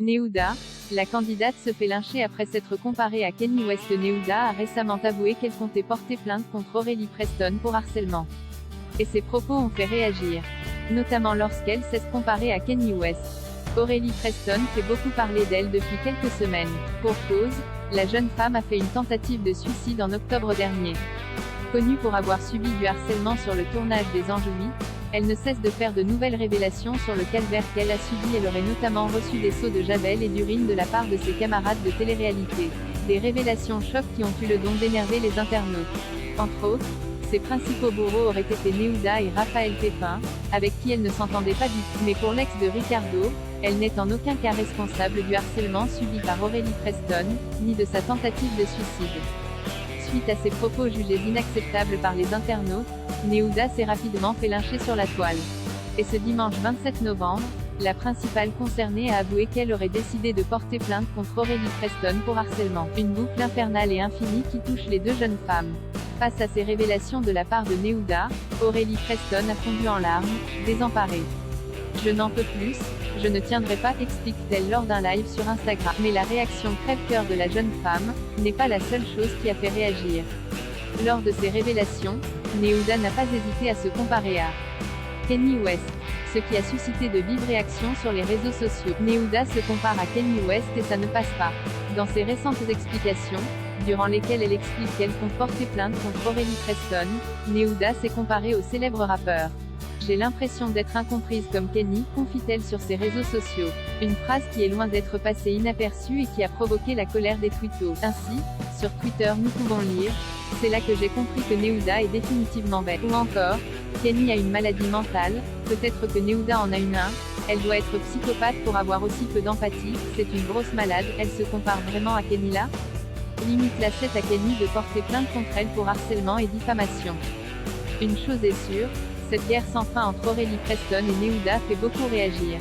Neouda, la candidate se fait lyncher après s'être comparée à Kanye West. Neouda a récemment avoué qu'elle comptait porter plainte contre Aurélie Preston pour harcèlement. Et ses propos ont fait réagir, notamment lorsqu'elle s'est comparée à Kanye West. Aurélie Preston fait beaucoup parler d'elle depuis quelques semaines. Pour cause, la jeune femme a fait une tentative de suicide en octobre dernier. Connue pour avoir subi du harcèlement sur le tournage des Angéliques, elle ne cesse de faire de nouvelles révélations sur le calvaire qu'elle a subi. Elle aurait notamment reçu des seaux de javel et d'urine de la part de ses camarades de télé-réalité. Des révélations chocs qui ont eu le don d'énerver les internautes. Entre autres, ses principaux bourreaux auraient été Neouda et Raphaël Pépin, avec qui elle ne s'entendait pas du tout. Mais pour l'ex de Ricardo, elle n'est en aucun cas responsable du harcèlement subi par Aurélie Preston, ni de sa tentative de suicide. Suite à ses propos jugés inacceptables par les internautes, Neouda s'est rapidement fait lyncher sur la toile. Et ce dimanche 27 novembre, la principale concernée a avoué qu'elle aurait décidé de porter plainte contre Aurélie Preston pour harcèlement. Une boucle infernale et infinie qui touche les deux jeunes femmes. Face à ces révélations de la part de Neouda, Aurélie Preston a fondu en larmes, désemparée. « Je n'en peux plus, je ne tiendrai pas », explique-t-elle lors d'un live sur Instagram. Mais la réaction crève-cœur de la jeune femme n'est pas la seule chose qui a fait réagir. Lors de ces révélations, Neouda n'a pas hésité à se comparer à Kanye West, ce qui a suscité de vives réactions sur les réseaux sociaux. Neouda se compare à Kanye West et ça ne passe pas. Dans ses récentes explications, durant lesquelles elle explique qu'elle compte porter plainte contre Aurélie Preston, Neouda s'est comparée au célèbre rappeur. « J'ai l'impression d'être incomprise comme Kanye », confie-t-elle sur ses réseaux sociaux. Une phrase qui est loin d'être passée inaperçue et qui a provoqué la colère des twittos. Ainsi, sur Twitter nous pouvons lire « C'est là que j'ai compris que Neouda est définitivement bête ». Ou encore « Kanye a une maladie mentale, peut-être que Neouda en a une. Elle doit être psychopathe pour avoir aussi peu d'empathie, c'est une grosse malade, elle se compare vraiment à Kanye là ?» Limite la 7 à Kanye de porter plainte contre elle pour harcèlement et diffamation. Une chose est sûre, cette guerre sans fin entre Aurélie Preston et Neouda fait beaucoup réagir.